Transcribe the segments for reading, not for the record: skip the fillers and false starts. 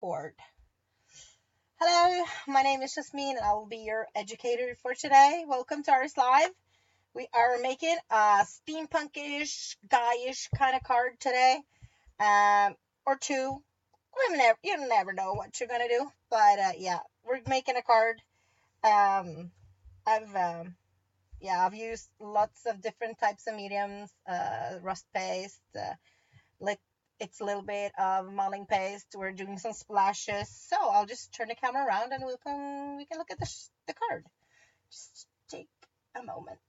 board. Hello, my name is Yasmin and I will be your educator for today. Welcome to our live. We are making a steampunkish, guyish kind of card today, or two. You never know what you're gonna do, but yeah, we're making a card. Um, I've I've used lots of different types of mediums, rust paste, like it's a little bit of modeling paste. We're doing some splashes, so I'll just turn the camera around and we can look at the card. Just take a moment.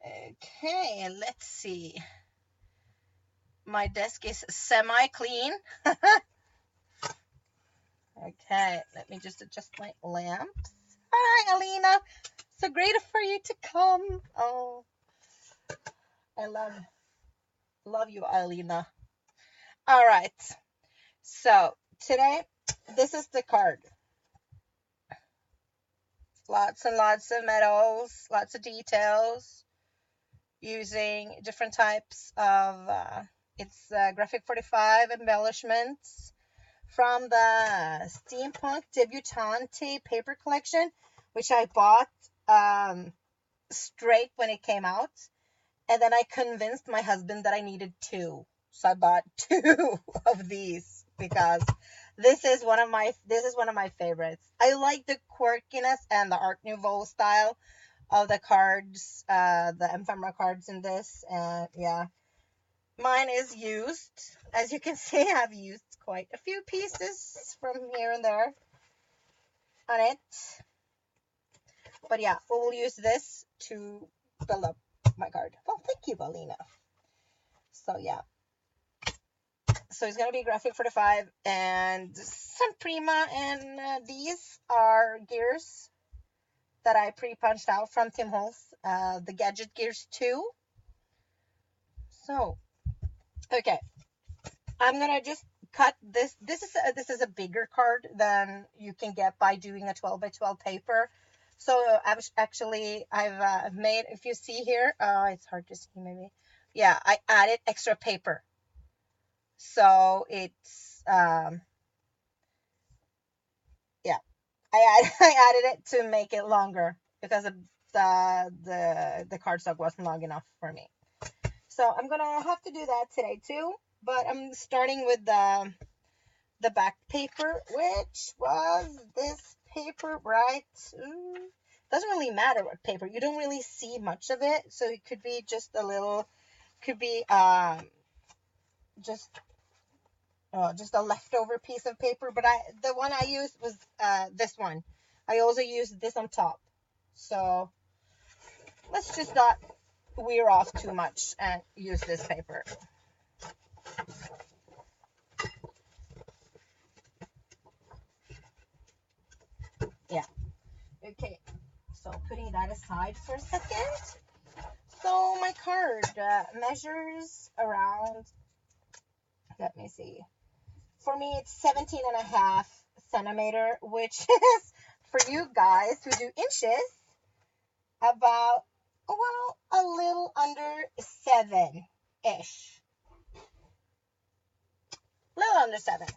Okay, let's see. My desk is semi clean. Okay, let me just adjust my lamps. Hi, Alina. So great for you to come. Oh, I love you, Alina. All right. So today, this is the card. Lots and lots of metals, lots of details, using different types of it's graphic 45 embellishments from the Steampunk Debutante paper collection, which I bought straight when it came out, and then I convinced my husband that I needed two, so I bought two of these because this is one of my favorites. I like the quirkiness and the Art Nouveau style of the cards, the ephemera cards in this, and yeah, mine is used. As you can see, I've used quite a few pieces from here and there on it, but yeah, we'll use this to build up my card. Well, thank you, Valina. So yeah, so it's gonna be graphic 45 and some Prima, and these are gears that I pre-punched out from Tim Holtz, the Gadget Gears 2. So, okay, I'm gonna just cut this. This is a bigger card than you can get by doing a 12 by 12 paper. So I've made, if you see here, it's hard to see maybe. Yeah, I added extra paper. So it's yeah, I added it to make it longer because the cardstock wasn't long enough for me. So I'm gonna have to do that today too. But I'm starting with the back paper, which was this paper, right? Doesn't really matter what paper. You don't really see much of it, so it could be just a little. Could be just just a leftover piece of paper. But the one I used was this one. I also used this on top. So let's just not wear off too much and use this paper. Yeah. Okay. So putting that aside for a second. So my card measures around, let me see. For me, it's 17 and a half centimeter, which is, for you guys who do inches, about, well, a little under 7-ish. A little under 7.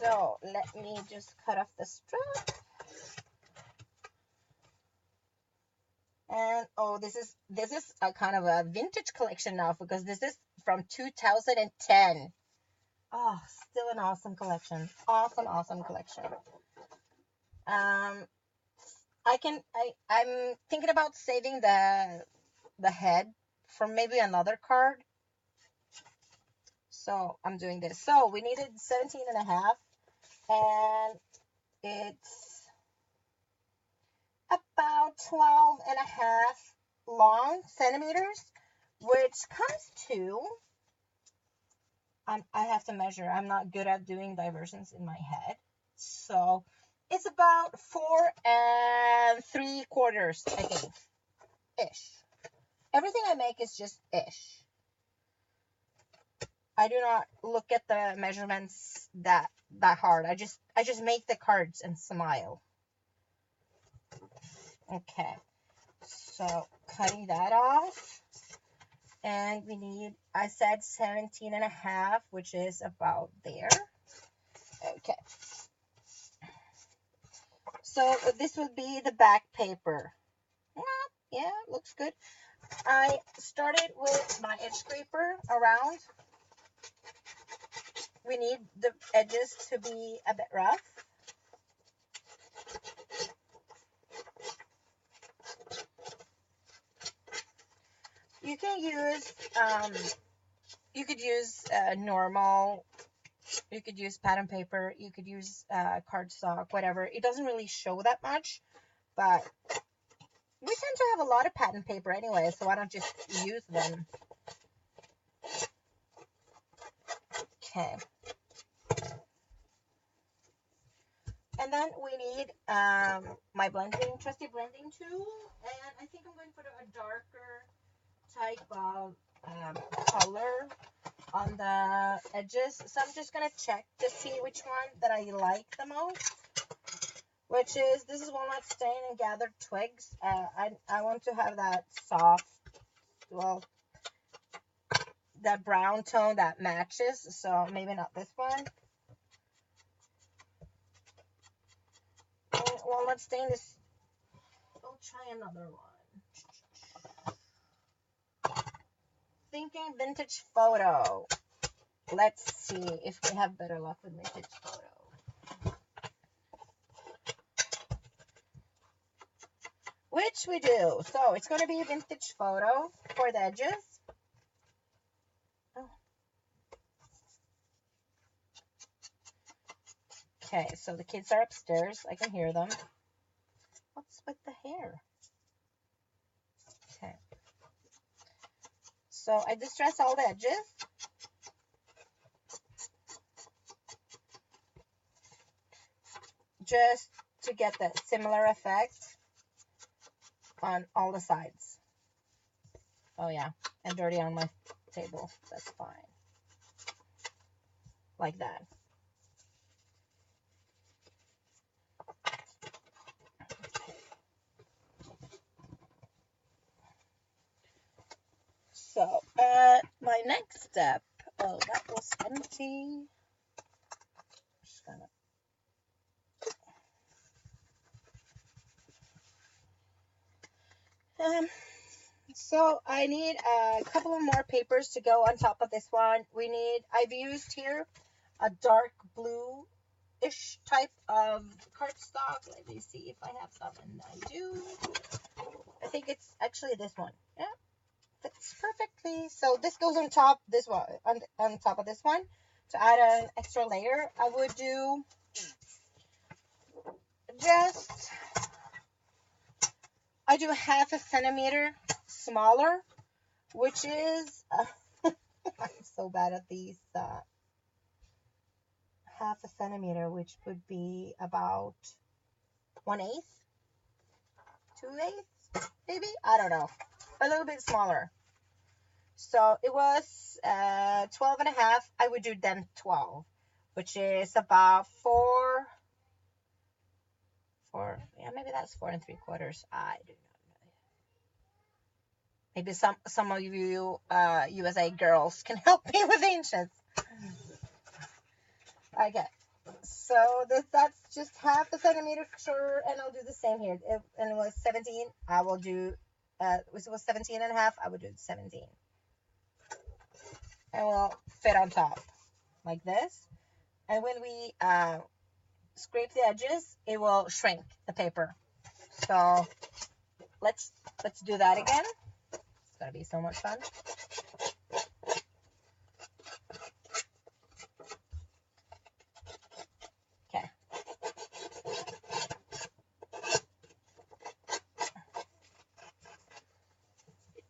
So let me just cut off the strap. And oh, this is a kind of a vintage collection now, because this is from 2010. Oh, still an awesome collection. Awesome collection. I'm thinking about saving the head for maybe another card. So I'm doing this. So we needed 17 and a half, and it's about 12 and a half long centimeters, which comes to, I have to measure. I'm not good at doing diversions in my head. So it's about 4 3/4, I think, ish. Everything I make is just ish. I do not look at the measurements that hard. I just make the cards and smile. Okay, so cutting that off, And we need, I said 17.5, which is about there. Okay. So this will be the back paper. Yeah, looks good. I started with my edge scraper around. We need the edges to be a bit rough. You can use, you could use normal, you could use pattern paper, you could use cardstock, whatever. It doesn't really show that much, but we tend to have a lot of pattern paper anyway, so why don't just use them? Okay. And then we need my trusty blending tool, and I think I'm going to put a darker type of color on the edges. So I'm just going to check to see which one that I like the most, which is, this is Walnut Stain and Gathered Twigs. I want to have that soft, well, that brown tone that matches, so maybe not this one. Walnut Stain is, I'll try another one. Thinking Vintage Photo. Let's see if we have better luck with Vintage Photo. Which we do. So it's going to be Vintage Photo for the edges. Oh. Okay, so the kids are upstairs. I can hear them. What's with the hair? Okay. So I distress all the edges. Just to get that similar effect on all the sides. Oh yeah, and dirty on my table. That's fine. Like that. So, my next step. Oh, that was empty. Just gonna. So I need a couple of more papers to go on top of this one. I've used here a dark blue-ish type of cardstock. Let me see if I have some, and I do. I think it's actually this one. Yeah, fits perfectly. So this goes on top, this one, on top of this one. To add an extra layer, I would do I do 1/2 centimeter smaller, which is, I'm so bad at these, 1/2 centimeter, which would be about 1/8, 2/8, maybe, I don't know, a little bit smaller. So it was 12.5. I would do then 12, which is about 4, yeah, maybe that's 4 3/4. I do not know. Maybe some of you USA girls can help me with inches. Okay, so that's just 1/2 centimeter shorter, and I'll do the same here. And it was 17. I will do. It was 17.5. I would do 17. And we'll fit on top like this. And when we scrape the edges, it will shrink the paper. So let's do that again. It's gonna be so much fun. Okay.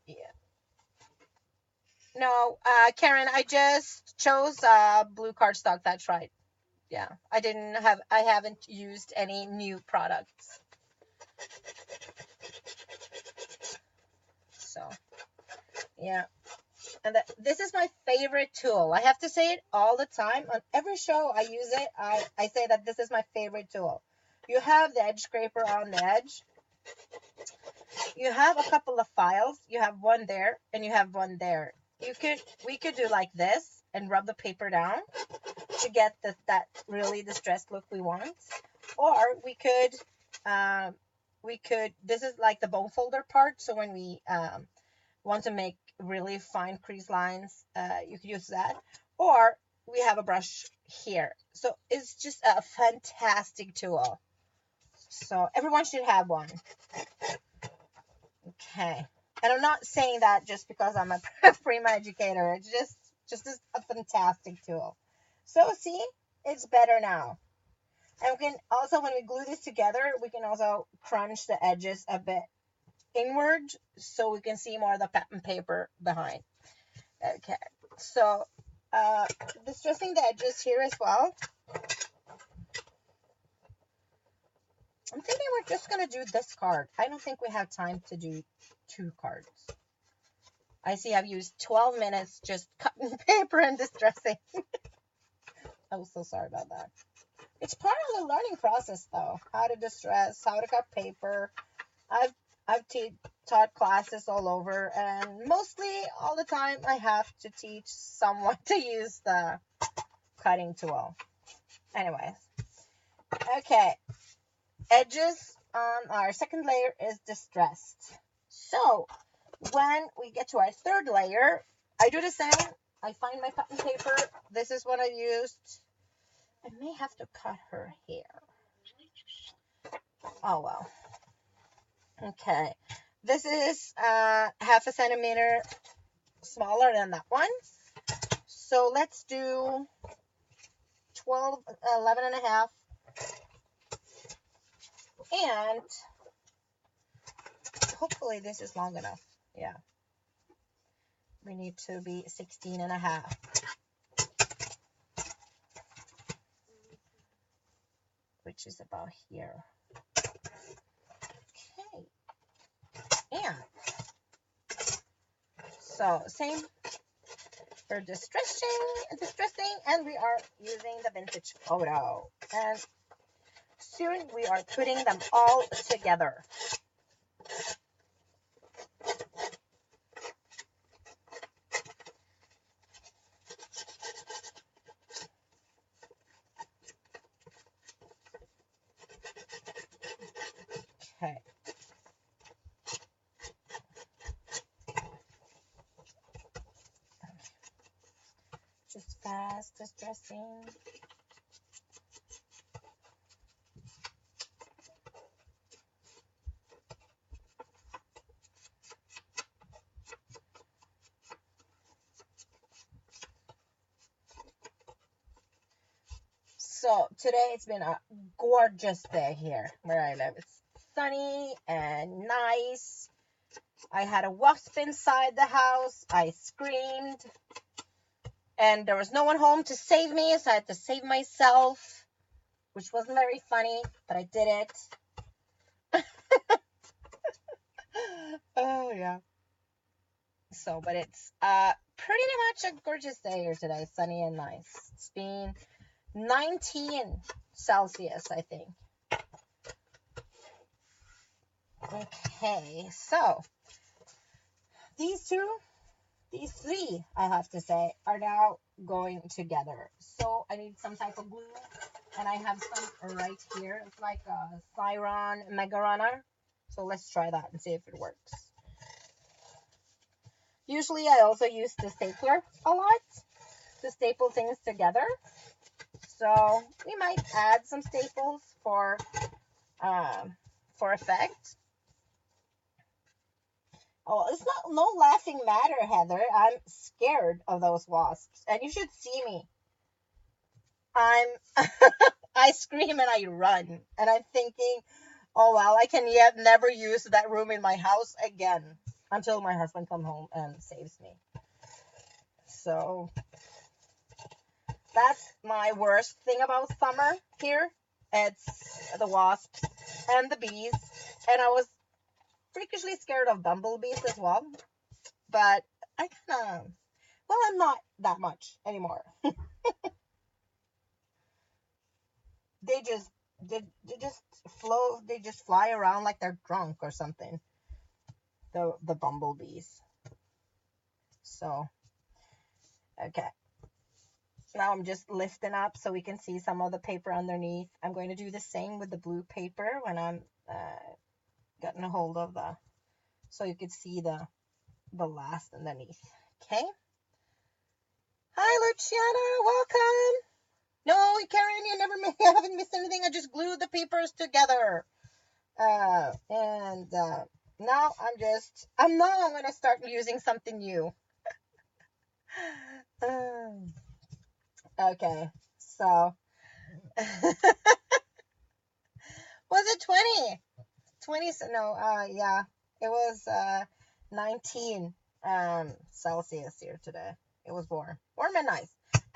Yeah. No, Karen, I just chose blue cardstock. That's right. Yeah, I haven't used any new products. So, yeah. And this is my favorite tool. I have to say it all the time. On every show I use it. I say that this is my favorite tool. You have the edge scraper on the edge. You have a couple of files. You have one there and you have one there. We could do like this and rub the paper down to get that really distressed look we want. Or we could, this is like the bone folder part. So when we want to make really fine crease lines, you could use that. Or we have a brush here. So it's just a fantastic tool. So everyone should have one. Okay. And I'm not saying that just because I'm a prima educator. It's just a fantastic tool. So see, it's better now. And we can also, when we glue this together, we can also crunch the edges a bit inward so we can see more of the pattern paper behind. Okay. So distressing the edges here as well. I'm thinking we're just going to do this card. I don't think we have time to do 2 cards. I see I've used 12 minutes just cutting paper and distressing. I'm so sorry about that. It's part of the learning process, though. How to distress, how to cut paper. I've taught classes all over, and mostly all the time I have to teach someone to use the cutting tool. Anyways. Okay. Edges on our second layer is distressed. So when we get to our third layer, I do the same. I find my pattern paper. This is what I used. I may have to cut her hair. Oh well. Okay. This is half a centimeter smaller than that one. So let's do 11 and a half. And hopefully this is long enough. Yeah. We need to be 16 and a half. Which is about here. Okay. And so same for distressing, and we are using the vintage photo. And soon we are putting them all together. Okay. Just fast distressing. So today it's been a gorgeous day here where I live. It's sunny and nice. I had a wasp inside the house. I screamed. And there was no one home to save me, so I had to save myself, which wasn't very funny, but I did it. Oh, yeah. So, but it's pretty much a gorgeous day here today. Sunny and nice. It's been 19 Celsius, I think. Okay, so these three, I have to say, are now going together. So I need some type of glue, and I have some right here. It's like a Siron Mega Runner. So let's try that and see if it works. Usually I also use the stapler a lot to staple things together. So we might add some staples for effect. Oh, it's not no laughing matter, Heather. I'm scared of those wasps, and you should see me. I scream and I run, and I'm thinking, oh well, I can yet never use that room in my house again until my husband comes home and saves me. So that's my worst thing about summer here. It's the wasps and the bees, and I was freakishly scared of bumblebees as well, but I kind of, well, I'm not that much anymore. They just They just float. They just fly around like they're drunk or something. The bumblebees. So okay. Now I'm just lifting up so we can see some of the paper underneath. I'm going to do the same with the blue paper when I'm getting a hold of the, so you could see the last underneath. Okay. Hi, Luciana. Welcome. No, Karen, you haven't missed anything. I just glued the papers together. And now I'm going to start using something new. Okay, so was it 20? 20? No, yeah, it was 19 Celsius here today. It was warm and nice.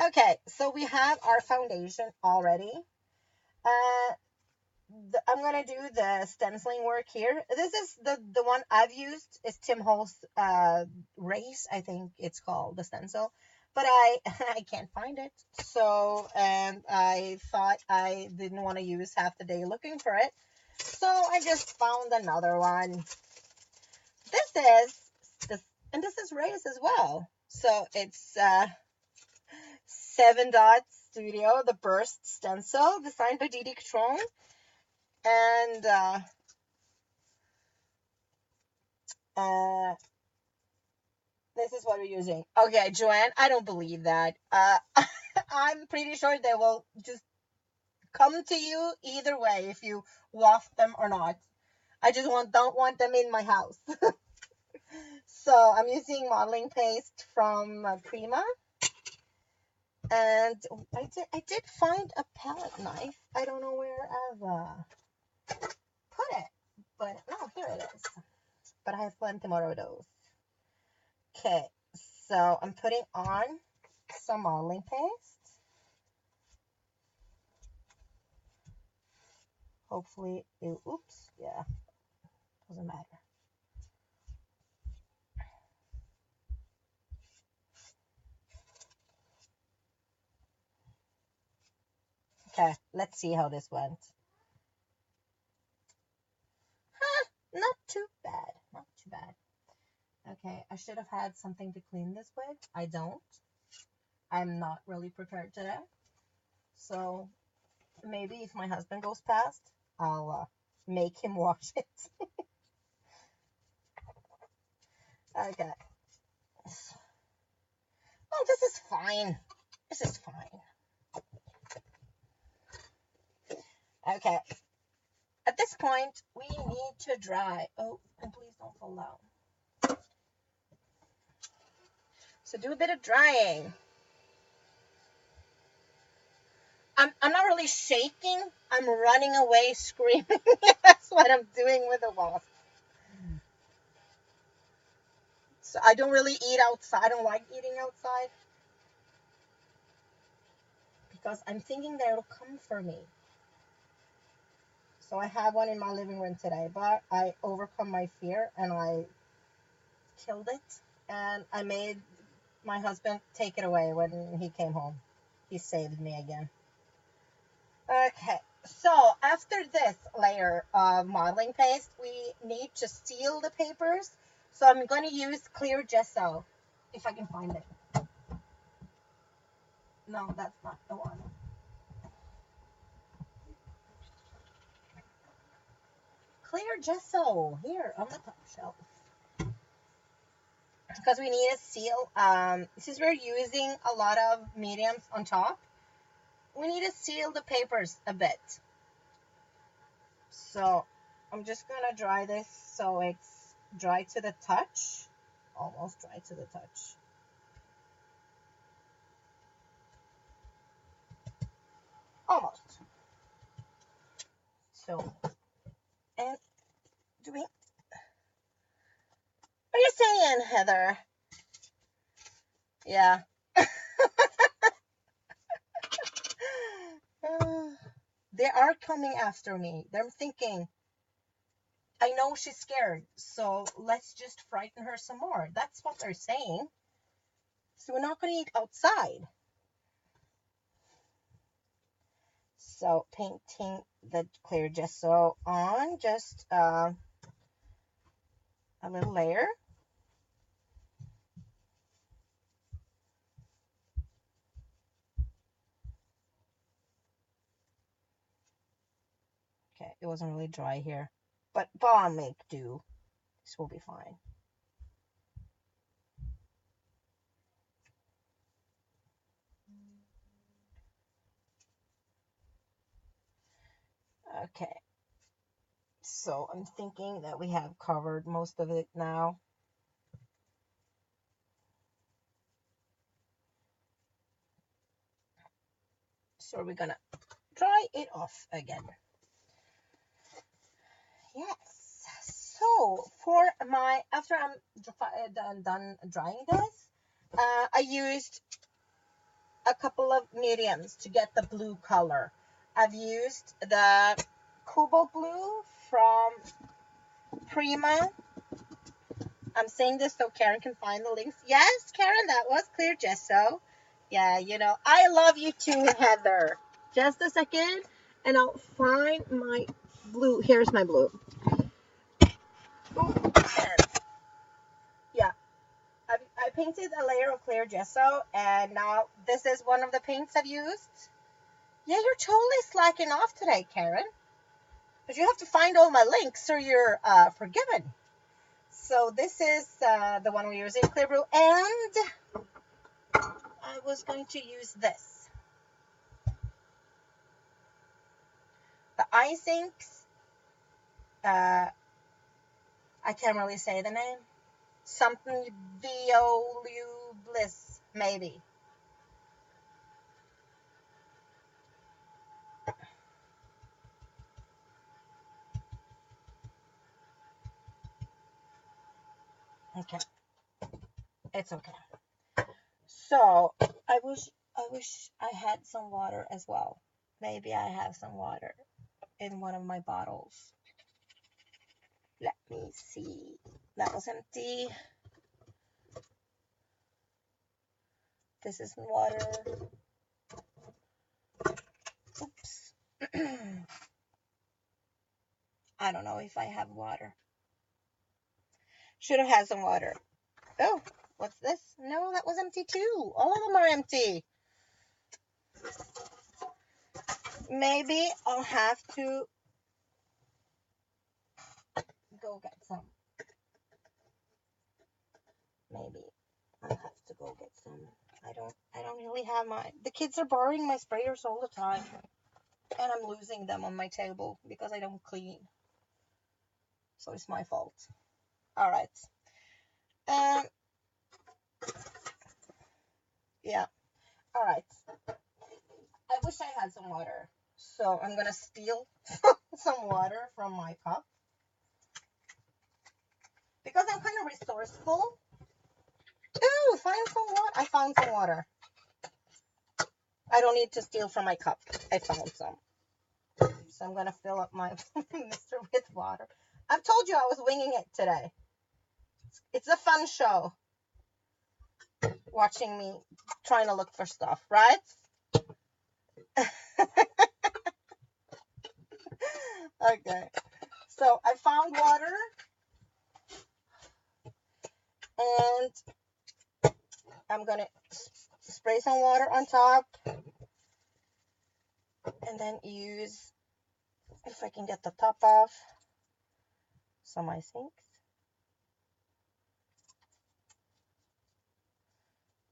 Okay, so we have our foundation already. I'm gonna do the stenciling work here. This is the one I've used. Is Tim Holtz Race, I think it's called, the stencil, but I I can't find it. So, and I thought I didn't want to use half the day looking for it, so I just found another one. This is this, and this is Race as well. So it's 7 Dot Studio, the Burst stencil, designed by Didi Catron. And this is what we're using. Okay, Joanne, I don't believe that. I'm pretty sure they will just come to you either way if you waft them or not. I just don't want them in my house. So I'm using modeling paste from Prima. And I did find a palette knife. I don't know where I've put it, but no, here it is. But I have plenty more of those. Okay, so I'm putting on some modeling paste. Hopefully, oops, yeah, doesn't matter. Okay, let's see how this went. Not too bad, not too bad. Okay, I should have had something to clean this with. I don't. I'm not really prepared today. So maybe if my husband goes past, I'll make him wash it. Okay. Oh, this is fine. This is fine. Okay. At this point, we need to dry. Oh, and please don't fall down. So do a bit of drying. I'm not really shaking. I'm running away screaming. That's what I'm doing with the wasp. So I don't really eat outside. I don't like eating outside because I'm thinking they'll come for me. So I have one in my living room today, but I overcome my fear and I killed it. And I made my husband take it away when he came home. He saved me again. Okay, so after this layer of modeling paste, we need to seal the papers. So I'm going to use clear gesso, if I can find it. No, that's not the one. Clear gesso, here on the top shelf. Because we need to seal, since we're using a lot of mediums on top, we need to seal the papers a bit. So I'm just going to dry this so it's dry to the touch. Almost dry to the touch. Almost. So, and doing. What are you saying, Heather? Yeah. They are coming after me. They're thinking, I know she's scared, so let's just frighten her some more. That's what they're saying. So we're not going to eat outside. So painting the clear gesso on just a little layer. Okay, it wasn't really dry here, but I'll make do. This will be fine. Okay, so I'm thinking that we have covered most of it now. So we're gonna dry it off again. Yes. So for my, after I'm done drying this, I used a couple of mediums to get the blue color. I've used the Cobalt Blue from Prima. I'm saying this so Karen can find the links. Yes, Karen, that was clear gesso. Yeah, you know, I love you too, Heather. Just a second, and I'll find my blue. Here's my blue. And yeah, I painted a layer of clear gesso, and now this is one of the paints I've used. Yeah, you're totally slacking off today, Karen. But you have to find all my links or you're forgiven. So this is the one we're using, clear blue, and I was going to use this. The ice inks, I can't really say the name. Something Violu Bliss, maybe. Okay, it's okay. So I wish I had some water as well. Maybe I have some water in one of my bottles. Let me see. That was empty. This is water. Oops. I don't know if I have water. Should have had some water. Oh, what's this? No, that was empty too. All of them are empty. Maybe I'll have to go get some. Maybe I'll have to go get some. I don't really have my, the kids are borrowing my sprayers all the time. And I'm losing them on my table because I don't clean. So it's my fault. All right. Yeah. All right. I wish I had some water. So I'm going to steal some water from my cup. Because I'm kind of resourceful. Ooh, find some water. I found some water. I don't need to steal from my cup. I found some. So I'm going to fill up my mister with water. I've told you I was winging it today. It's a fun show. Watching me trying to look for stuff, right? Okay. So I found water. And I'm going to spray some water on top. And then use, if I can get the top off, some ice inks.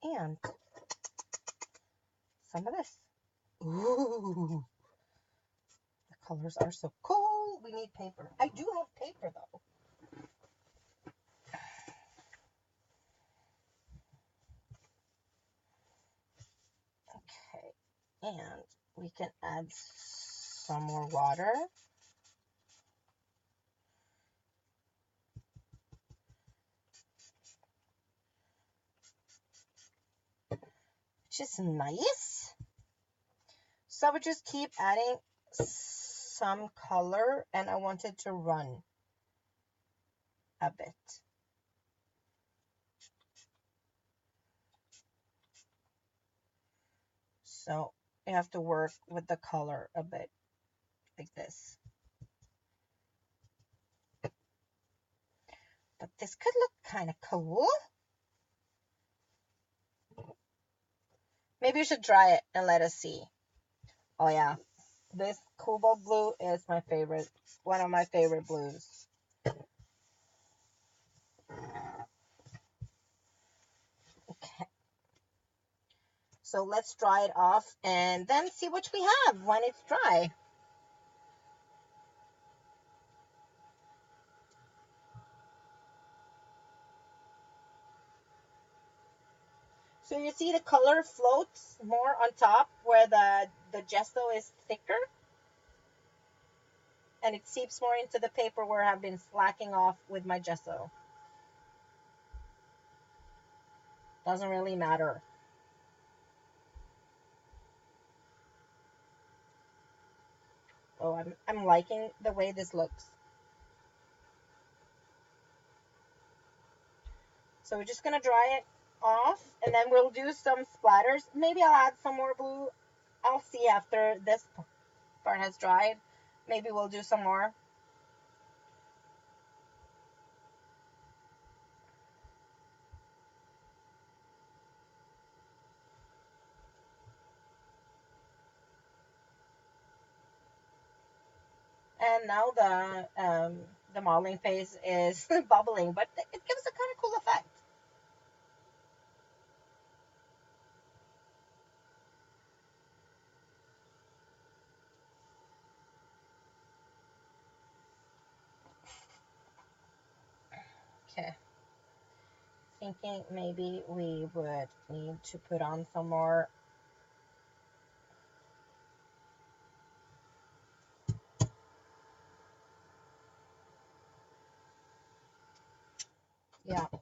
And some of this. Ooh. The colors are so cool. We need paper. I do have paper though. Okay. And we can add some more water. Which is nice. So we just keep adding some color, and I want it to run a bit. So you have to work with the color a bit, like this. But this could look kind of cool. Maybe you should try it and let us see. Oh yeah, this cobalt blue is my favorite. One of my favorite blues. Okay. So let's dry it off and then see what we have when it's dry. So you see the color floats more on top where the gesso is thicker. And it seeps more into the paper where I've been slacking off with my gesso. Doesn't really matter. Oh, I'm liking the way this looks. So we're just gonna dry it off and then we'll do some splatters. Maybe I'll add some more blue. I'll see after this part has dried. Maybe we'll do some more. And now the modeling phase is bubbling, but it gives a kind of cool effect. Okay. Thinking maybe we would need to put on some more. Yeah. I'm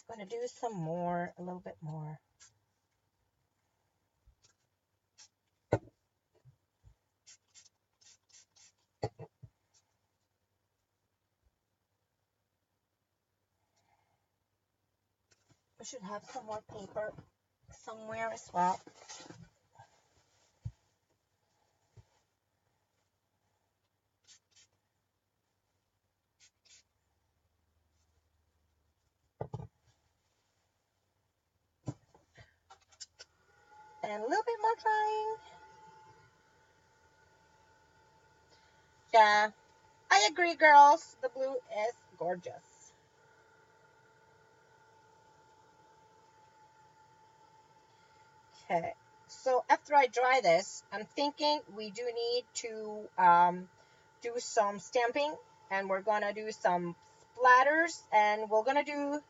gonna do some more, a little bit more. We should have some more paper somewhere as well. And a little bit more drying. Yeah, I agree, girls. The blue is gorgeous. Okay, so after I dry this, I'm thinking we do need to do some stamping, and we're gonna do some splatters, and we're gonna do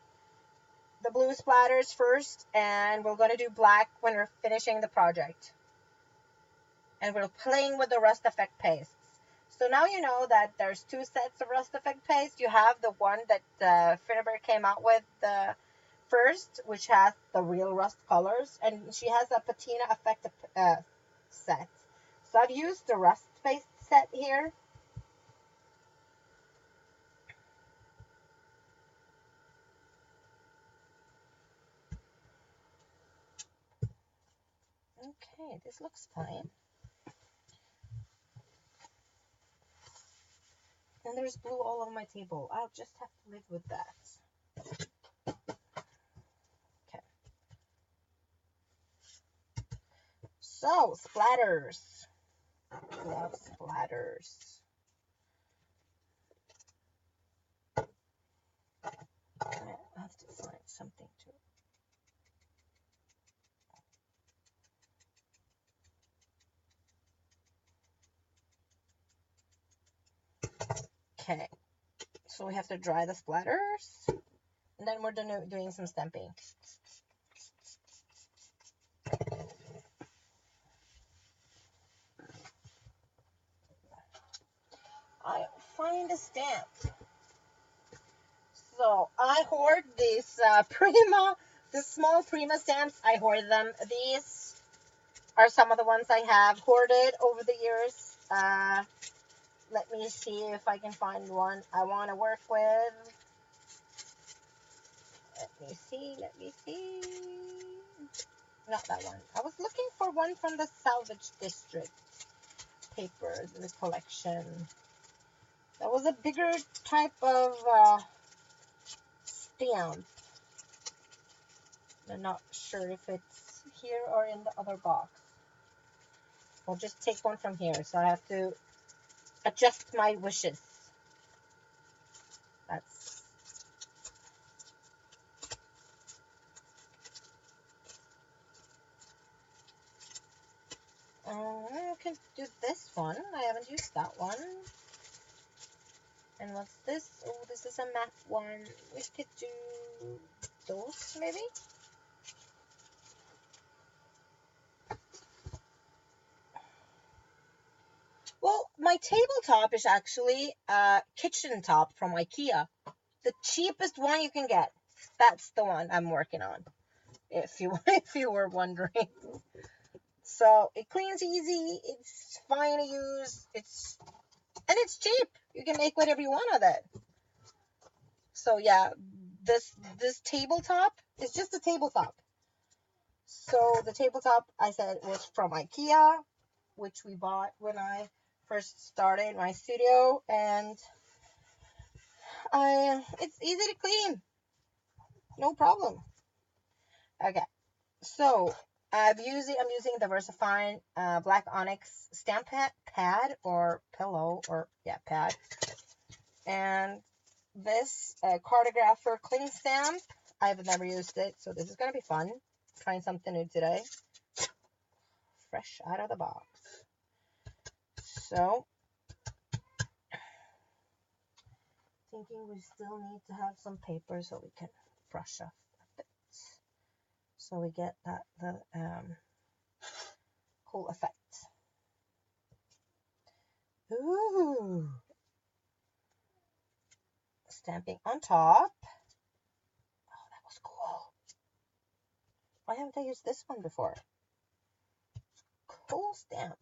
the blue splatters first, and we're gonna do black when we're finishing the project. And we're playing with the rust effect pastes. So now you know that there's two sets of rust effect paste. You have the one that Finneberg came out with the first, which has the real rust colors, and she has a patina effect set. So I've used the rust paste set here. Okay, this looks fine. And there's blue all over my table. I'll just have to live with that. Okay. So, splatters. Love splatters. I have to find something to. Okay, so we have to dry the splatters, and then we're doing some stamping. I find a stamp. So I hoard these the small Prima stamps. I hoard them. These are some of the ones I have hoarded over the years. Let me see if I can find one I want to work with. Let me see. not that one. I was looking for one from the Salvage District paper, the collection. That was a bigger type of stamp. I'm not sure if it's here or in the other box. I'll just take one from here, so I have to adjust my wishes. That's... I can do this one. I haven't used that one. And what's this? Oh, this is a map one. We could do those, maybe? Well, my tabletop is actually a kitchen top from IKEA. The cheapest one you can get. That's the one I'm working on, if you were wondering. So it cleans easy, it's fine to use, and it's cheap. You can make whatever you want of it. So yeah, this tabletop is just a tabletop. So the tabletop, I said, was from IKEA, which we bought when I first started my studio, and it's easy to clean, no problem. Okay, so I'm using the VersaFine black onyx stamp pad or pillow, or yeah, pad, and this cartographer cling stamp. I've never used it, so this is gonna be fun. Trying something new today, fresh out of the box. So, thinking we still need to have some paper so we can brush off a bit, so we get the cool effect. Ooh, stamping on top. Oh, that was cool. Why haven't I used this one before? Cool stamp.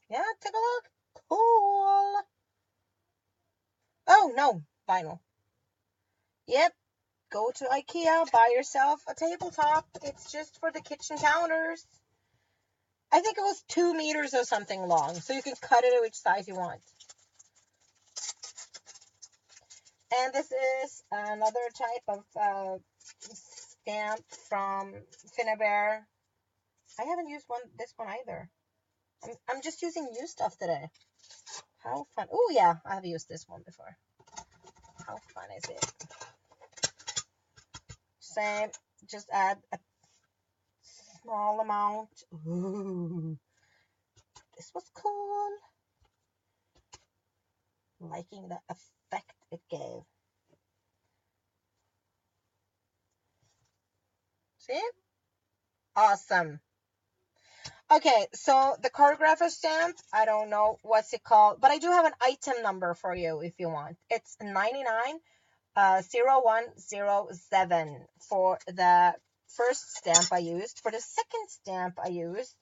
Yeah, take a look. Cool. Oh, no, vinyl. Yep, go to IKEA, buy yourself a tabletop. It's just for the kitchen counters. I think it was 2 meters or something long, so you can cut it at which size you want. And this is another type of stamp from Finnabair. I haven't used this one either. I'm just using new stuff today. How fun. Oh yeah, I have used this one before. How fun is it? Same, just add a small amount. Ooh, this was cool. Liking the effect it gave. See? Awesome. Okay, so the cartographer stamp, I don't know what's it called, but I do have an item number for you if you want. It's 990107 for the first stamp I used. For the second stamp I used,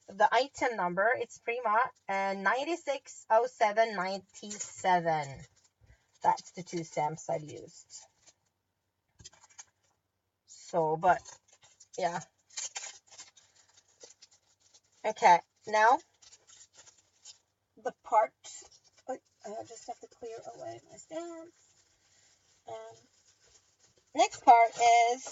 the item number, it's Prima, and 960797. That's the two stamps I've used. So, but yeah. Okay, now the part, I just have to clear away my stamps. Next part is,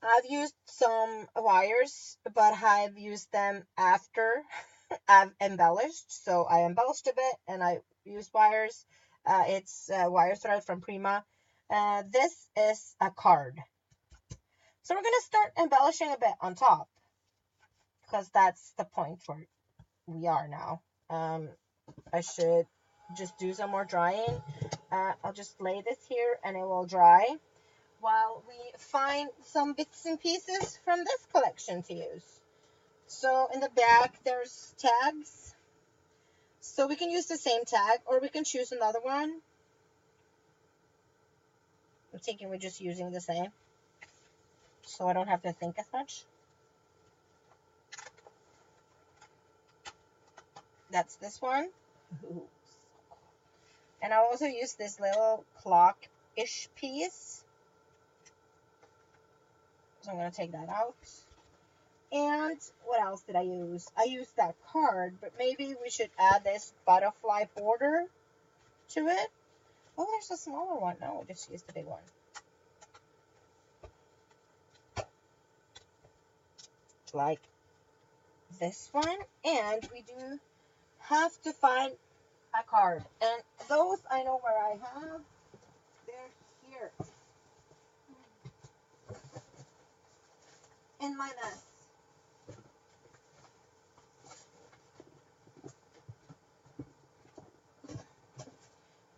I've used some wires, but I've used them after I've embellished. So I embellished a bit and I used wires. It's wire thread from Prima. This is a card. So we're going to start embellishing a bit on top, because that's the point where we are now. I should just do some more drying. I'll just lay this here and it will dry while we find some bits and pieces from this collection to use. So in the back there's tags. So we can use the same tag or we can choose another one. I'm thinking we're just using the same, so I don't have to think as much. That's this one. Ooh. And I also use this little clock ish piece. So I'm going to take that out. And what else did I use? I used that card, but maybe we should add this butterfly border to it. Oh, there's a smaller one. No, just use the big one. Like this one. And we do have to find a card. And those I know where I have. They're here in my mess.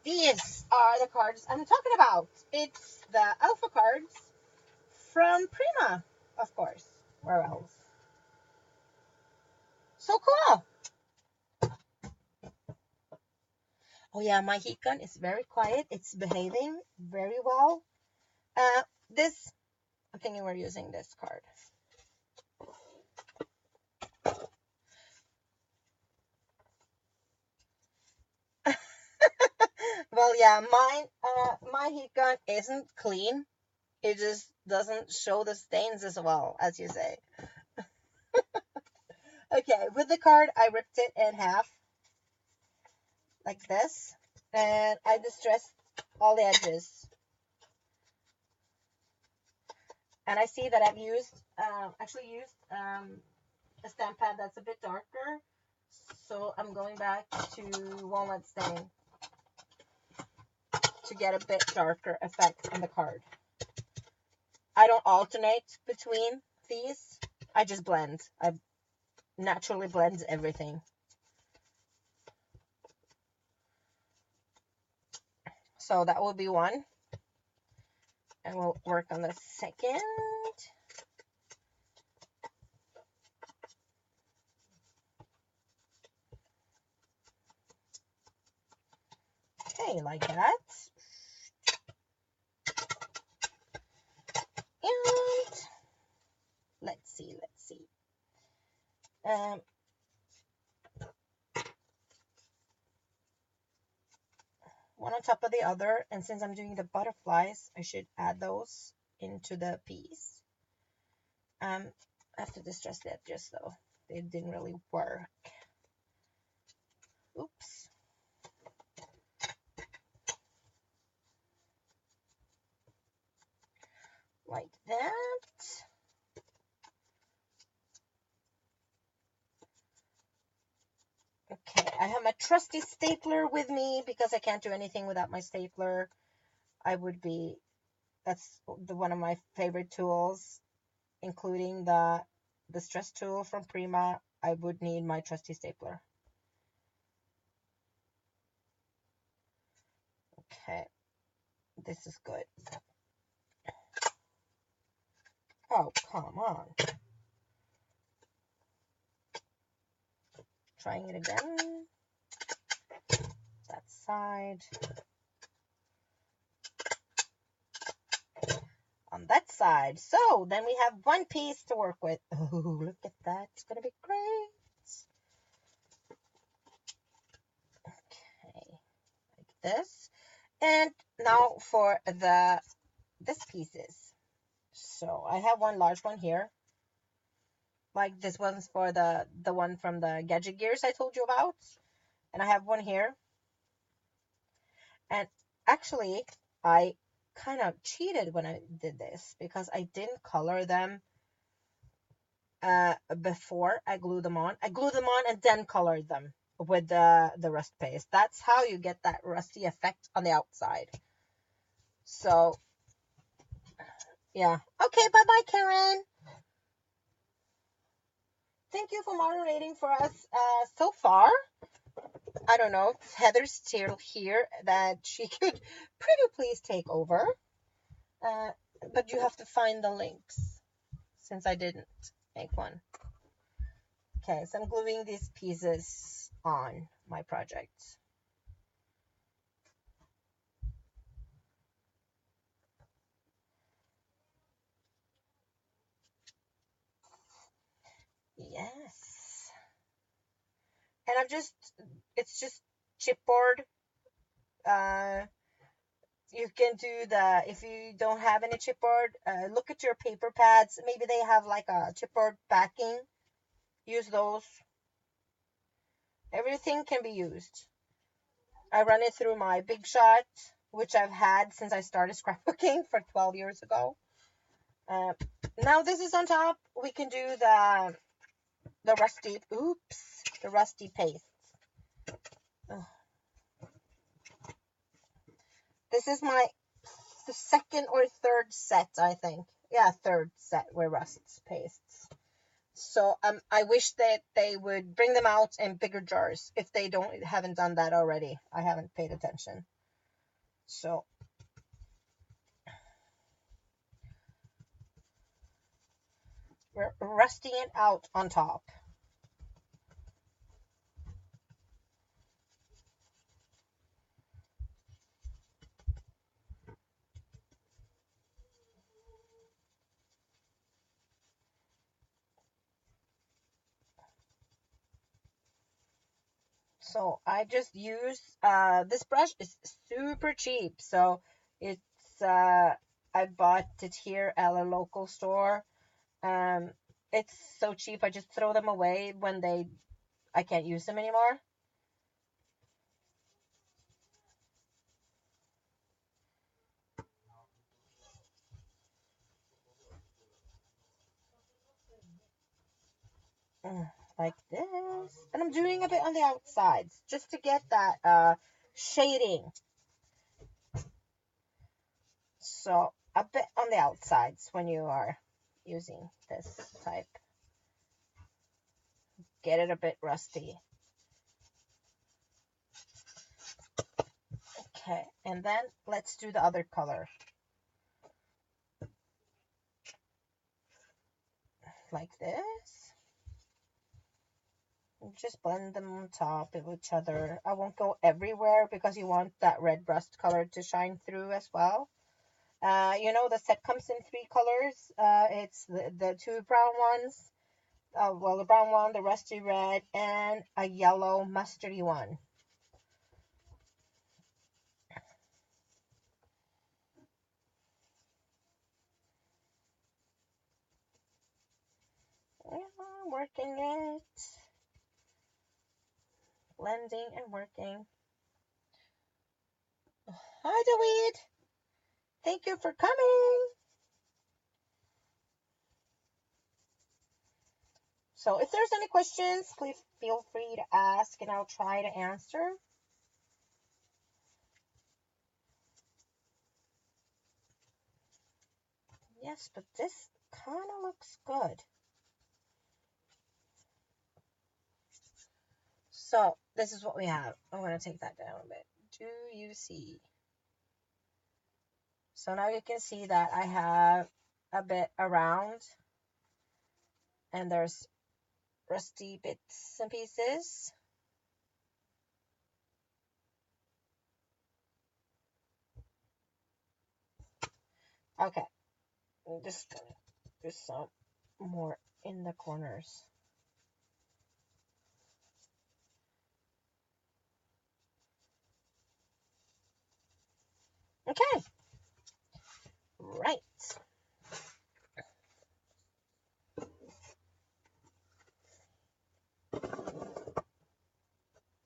These are the cards I'm talking about. It's the alpha cards from Prima, of course. Where else? So cool. Oh yeah, my heat gun is very quiet. It's behaving very well. This, I'm thinking we're using this card. Well, yeah, my heat gun isn't clean. It just doesn't show the stains as well, as you say. Okay, with the card, I ripped it in half, like this, and I distressed all the edges. And I see that I've actually used a stamp pad that's a bit darker, so I'm going back to walnut stain to get a bit darker effect on the card. I don't alternate between these. I just blend. I naturally blend everything. So that will be one. And we'll work on the second. Okay, like that. And let's see. One on top of the other, and since I'm doing the butterflies, I should add those into the piece. I have to distress the edges though. They didn't really work. Oops. Like that. Okay, I have my trusty stapler with me because I can't do anything without my stapler. That's one of my favorite tools, including the stress tool from Prima. I would need my trusty stapler. Okay, this is good. Oh, come on. Trying it again. That side. On that side. So then we have one piece to work with. Oh, look at that. It's going to be great. Okay, like this. And now for this pieces. So I have one large one here. Like this one's for the one from the gadget gears I told you about. And I have one here. And actually, I kind of cheated when I did this because I didn't color them before I glued them on. I glued them on and then colored them with the rust paste. That's how you get that rusty effect on the outside. So, yeah. Okay, bye-bye, Karen. Thank you for moderating for us so far. I don't know if Heather's still here, that she could pretty please take over. But you have to find the links since I didn't make one. Okay, so I'm gluing these pieces on my project. Yes. And it's just chipboard. you can do if you don't have any chipboard, look at your paper pads. Maybe they have like a chipboard backing. Use those. Everything can be used. I run it through my Big Shot, which I've had since I started scrapbooking for 12 years ago. Now this is on top. We can do the rusty paste. Ugh. This is the second or third set, I think. Yeah, third set with rust pastes. So I wish that they would bring them out in bigger jars. If they haven't done that already, I haven't paid attention. So we're rusting it out on top. So I just use this brush is super cheap. So it's I bought it here at a local store. It's so cheap. I just throw them away when I can't use them anymore. Like this. And I'm doing a bit on the outsides just to get that shading. So a bit on the outsides when you are using this type. Get it a bit rusty. Okay, and then let's do the other color. Like this. Just blend them on top of each other. I won't go everywhere because you want that red rust color to shine through as well. The set comes in 3 colors. It's the 2 brown ones. The brown one, the rusty red, and a yellow mustardy one. Yeah, working it. Blending and working. Hi, Daweed. Thank you for coming. So if there's any questions, please feel free to ask and I'll try to answer. Yes, but this kind of looks good. So this is what we have. I'm going to take that down a bit. Do you see? So now you can see that I have a bit around and there's rusty bits and pieces. Okay, I'm just going to do some more in the corners. Okay, right.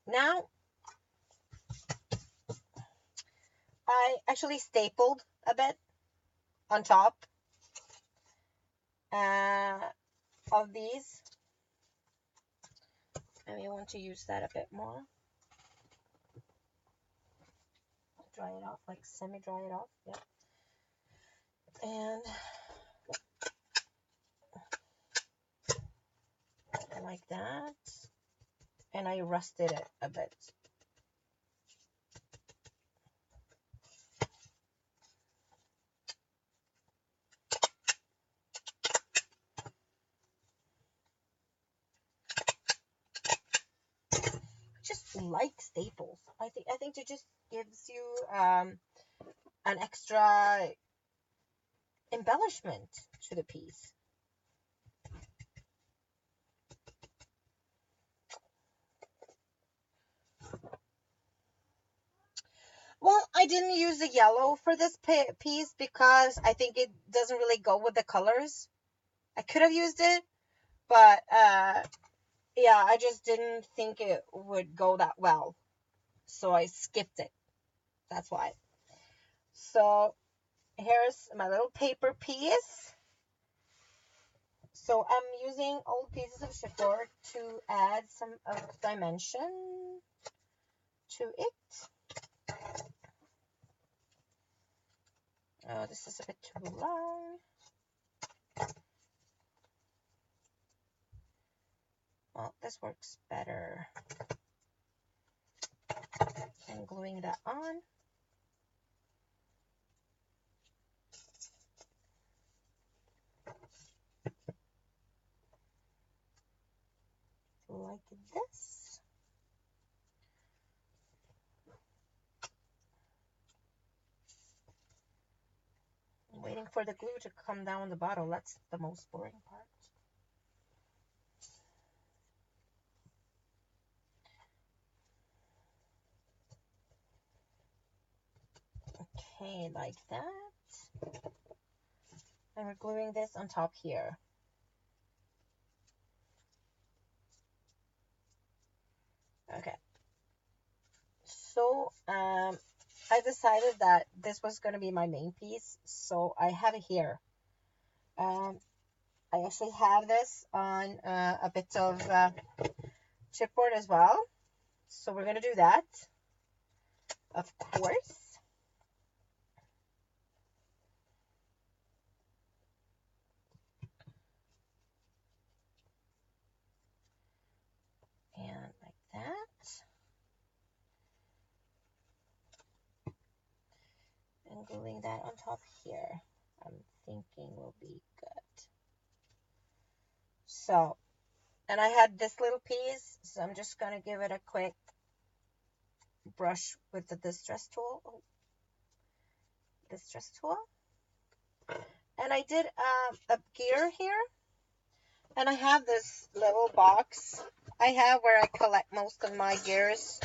Now, I actually stapled a bit on top of these. I may want to use that a bit more. Dry it off, like semi-dry it off, yeah. And like that. And I rusted it a bit. Just like staples. I think it just gives you an extra embellishment to the piece. Well, I didn't use the yellow for this piece because I think it doesn't really go with the colors. I could have used it, but yeah, I just didn't think it would go that well. So I skipped it. That's why. So here's my little paper piece. So I'm using old pieces of chipboard to add some of dimension to it. Oh, this is a bit too long. Well, this works better. And gluing that on. Like this. I'm waiting for the glue to come down the bottle. That's the most boring part. Okay, like that. And we're gluing this on top here. Okay. So, I decided that this was going to be my main piece, so I have it here. I actually have this on a bit of chipboard as well, so we're going to do that, of course. And like that. And gluing that on top here, I'm thinking will be good. So, and I had this little piece, so I'm just going to give it a quick brush with the distress tool. Oh, distress tool. And I did a gear here. And I have this little box I have where I collect most of my gears.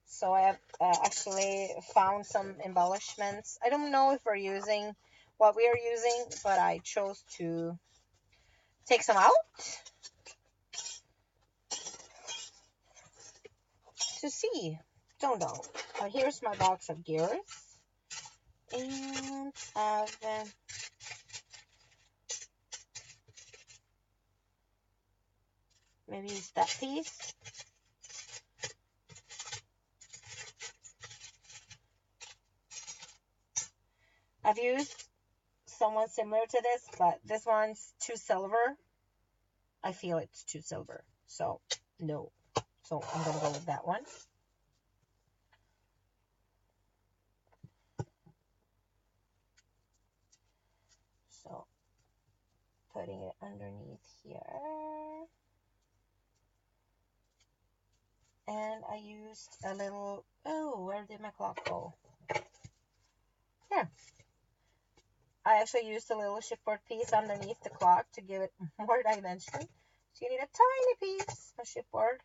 So I have actually found some embellishments. I don't know if we're using what we are using, but I chose to take some out to see. Don't know. But here's my box of gears. And I've maybe use that piece. I've used someone similar to this, but this one's too silver. I feel it's too silver, so no. So I'm gonna go with that one. So putting it underneath here. And I used a little, oh, where did my clock go? Here. I actually used a little chipboard piece underneath the clock to give it more dimension. So you need a tiny piece of chipboard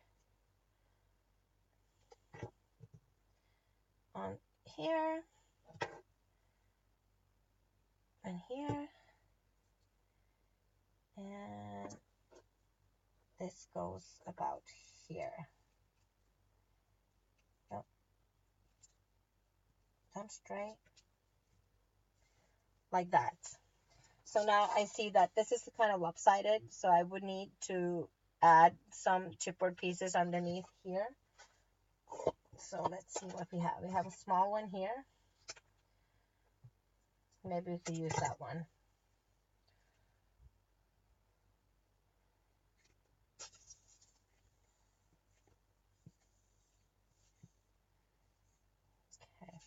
on here and here. And this goes about here. Oh, down straight. Like that. So now I see that this is kind of lopsided, so I would need to add some chipboard pieces underneath here. So let's see what we have. We have a small one here. Maybe we could use that one. Okay.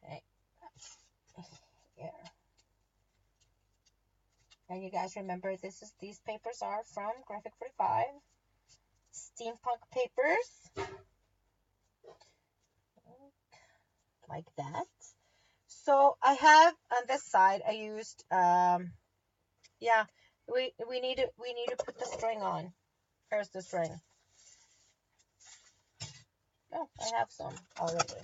Okay. Here. And you guys remember these papers are from Graphic 45. Steampunk papers. Like that. So I have on this side I used Yeah, we need to put the string on. Here's the string. Oh, I have some already.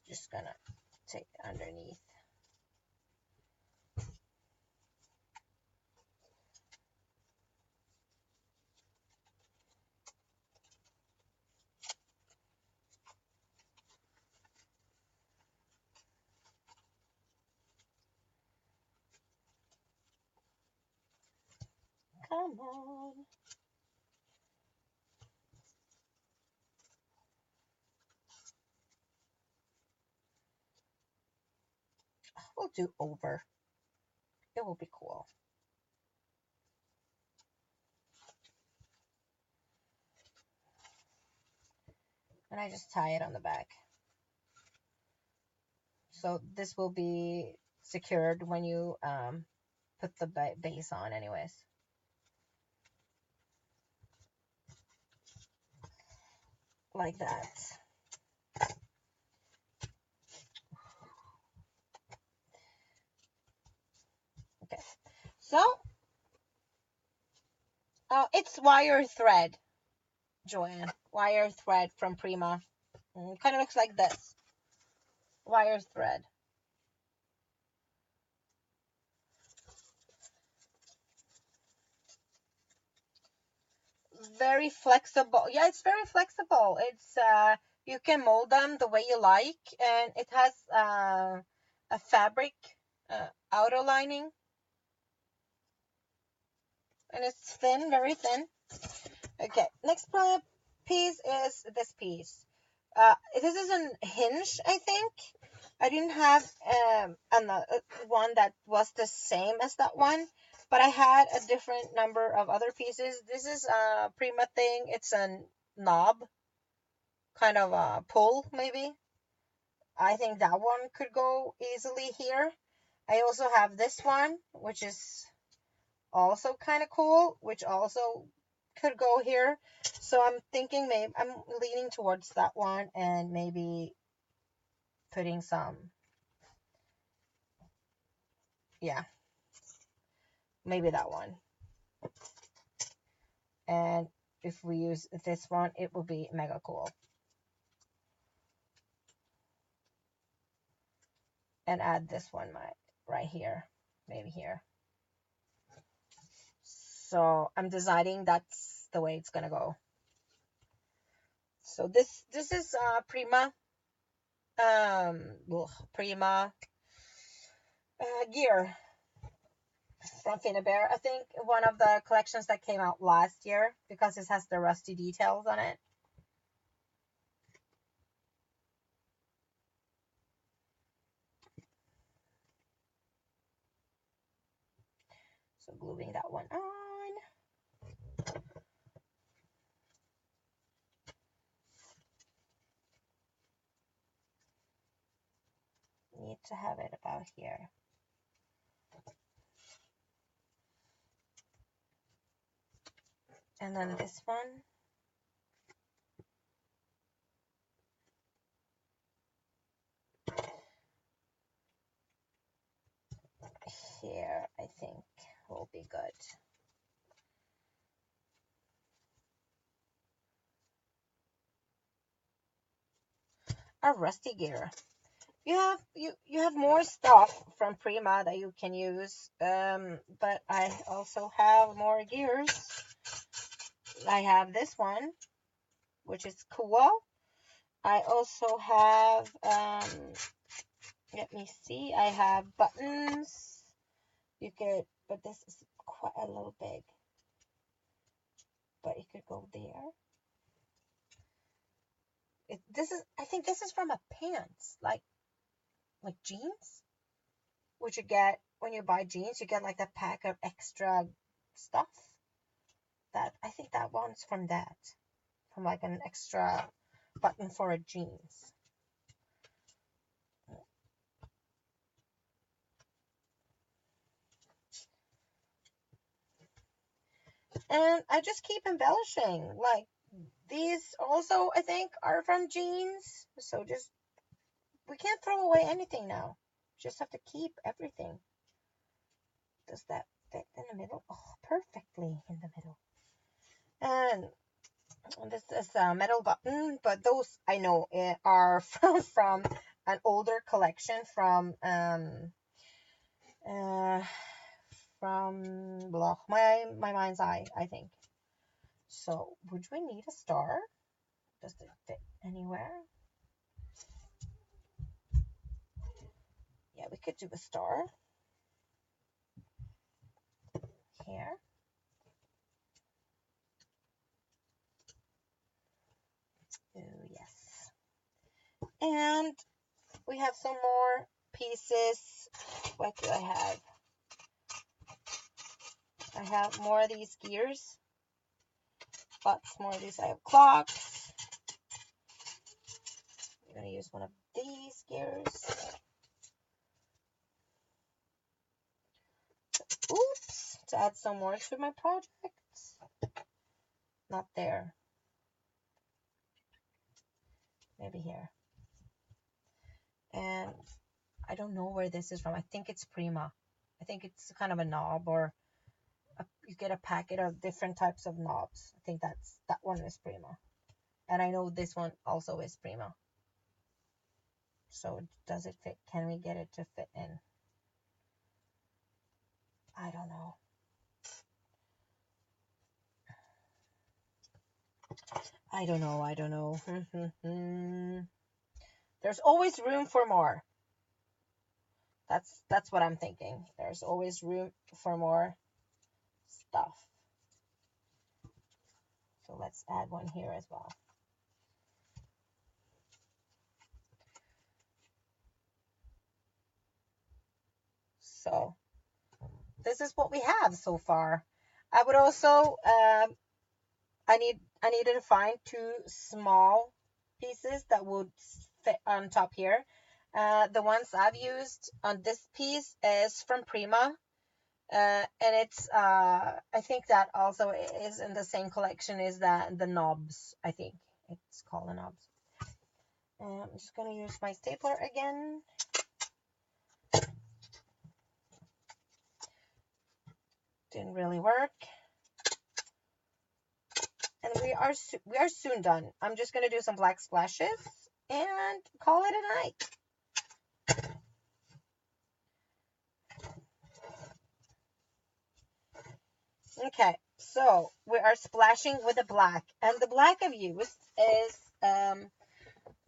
Just gonna take underneath. Come on. We'll do over. It will be cool. And I just tie it on the back. So this will be secured when you put the base on anyways. Like that. Okay. So, it's wire thread, Joanne. Wire thread from Prima. Kind of looks like this. Wire thread. Very flexible. Yeah, it's very flexible. It's you can mold them the way you like, and it has a fabric outer lining, and it's thin, very thin. Okay, next piece is this piece. This is a hinge, I think. I didn't have one that was the same as that one, but I had a different number of other pieces. This is a Prima thing. It's a knob, kind of a pull, maybe. I think that one could go easily here. I also have this one, which is also kind of cool, which also could go here. So I'm thinking maybe I'm leaning towards that one and maybe putting some, yeah, maybe that one. And if we use this one, it will be mega cool. And add this one right here, maybe here. So I'm deciding that's the way it's gonna go. So this is Prima Prima gear from Finnabair. I think one of the collections that came out last year, because this has the rusty details on it. So gluing that one on. Need to have it about here. And then this one. Here, I think will be good. A rusty gear. You have more stuff from Prima that you can use, but I also have more gears. I have this one, which is cool. I also have let me see, I have buttons. You could, but this is quite a little big, but it could go there. This is, I think this is from a pants, like jeans, which you get when you buy jeans. You get like the pack of extra stuff. That, I think that one's from that, from like an extra button for a jeans. And I just keep embellishing. Like these also, I think, are from jeans. So just we can't throw away anything now. Just have to keep everything. Does that fit in the middle? Oh, perfectly in the middle. And this is a metal button, but those I know are from an older collection from my mind's eye, I think. So would we need a star? Does it fit anywhere? Yeah, we could do a star here. Oh, yes. And we have some more pieces. What do I have? I have more of these gears. Lots more of these. I have clocks. I'm going to use one of these gears. Oops. To add some more to my project. Not there. Maybe here. And I don't know where this is from. I think it's Prima. I think it's kind of a knob, or you get a packet of different types of knobs. I think that one is Prima. And I know this one also is Prima. So does it fit? Can we get it to fit in? I don't know. I don't know. There's always room for more. That's what I'm thinking. There's always room for more stuff. So let's add one here as well. So this is what we have so far. I would also I needed to find 2 small pieces that would fit on top here. The ones I've used on this piece is from Prima, and it's I think that also is in the same collection as the knobs. I think it's called the knobs. I'm just gonna use my stapler again. Didn't really work. And we are soon done. I'm just gonna do some black splashes and call it a night. Okay, so we are splashing with the black, and the black I've used is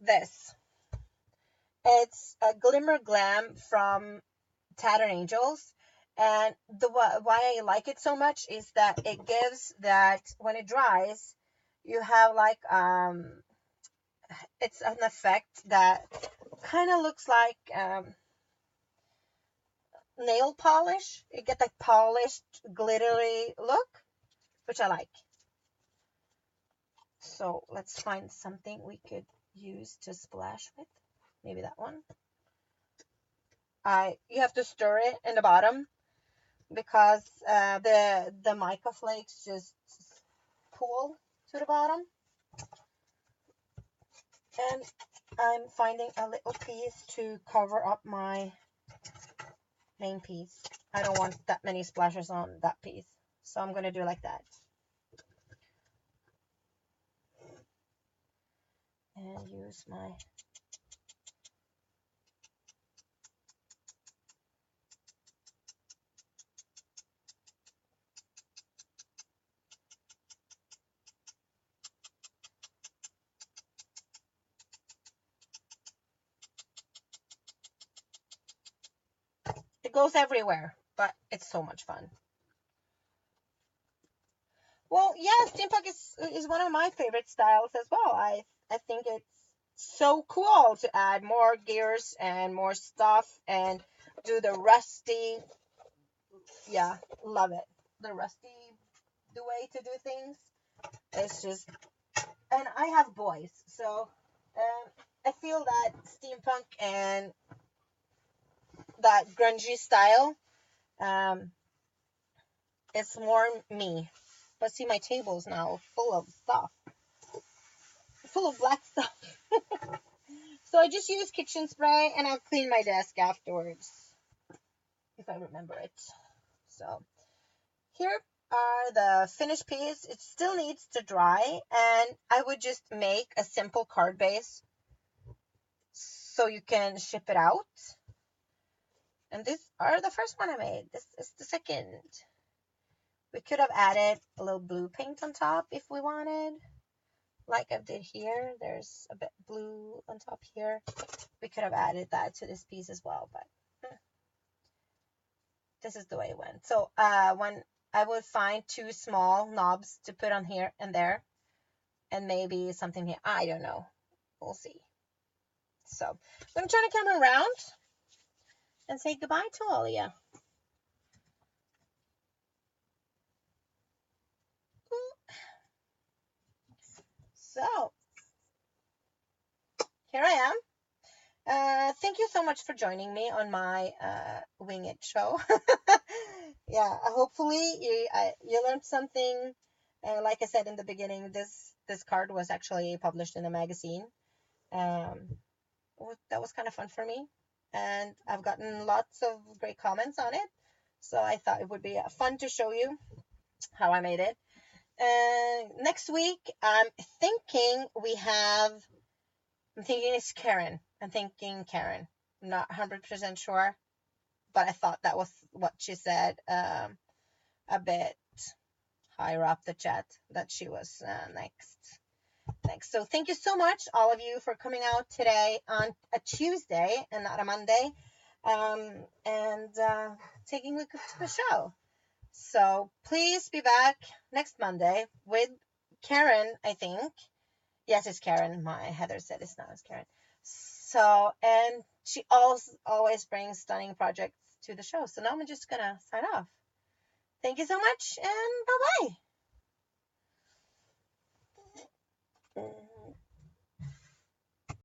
this. It's a Glimmer Glam from Tattered Angels, and why I like it so much is that it gives that when it dries, you have like it's an effect that kind of looks like nail polish. You get that polished, glittery look, which I like. So let's find something we could use to splash with. Maybe that one. You have to stir it in the bottom because the mica flakes just pool to the bottom. And I'm finding a little piece to cover up my main piece. I don't want that many splashes on that piece, so I'm going to do like that. And use my it goes everywhere, but it's so much fun. Well, yeah, steampunk is one of my favorite styles as well. I think it's so cool to add more gears and more stuff and do the rusty. Yeah, love it. The way to do things. It's just, and I have boys, so I feel that steampunk and that grungy style, it's more me. But see, my table's now full of stuff, full of black stuff. So I just use kitchen spray and I'll clean my desk afterwards, if I remember it. So here are the finished piece. It still needs to dry, and I would just make a simple card base so you can ship it out. And these are the first one I made. This is the second. We could have added a little blue paint on top if we wanted, like I did here. There's a bit blue on top here. We could have added that to this piece as well, but this is the way it went. So when I would find two small knobs to put on here and there, and maybe something here. I don't know. We'll see. So I'm going to turn the camera around and say goodbye to all of you. So here I am. Thank you so much for joining me on my Wing It show. Yeah, hopefully you learned something. Like I said in the beginning, this card was actually published in a magazine. That was kind of fun for me, and I've gotten lots of great comments on it. So I thought it would be fun to show you how I made it. Next week, I'm thinking it's Karen. I'm thinking Karen. I'm not 100% sure, but I thought that was what she said a bit higher up the chat, that she was next. So thank you so much, all of you, for coming out today on a Tuesday and not a Monday, and taking a look at the show. So please be back next Monday with Karen, I think. Yes, it's Karen. My Heather said it's not, it's Karen. So, and she always brings stunning projects to the show. So now I'm just gonna sign off. Thank you so much, and bye-bye.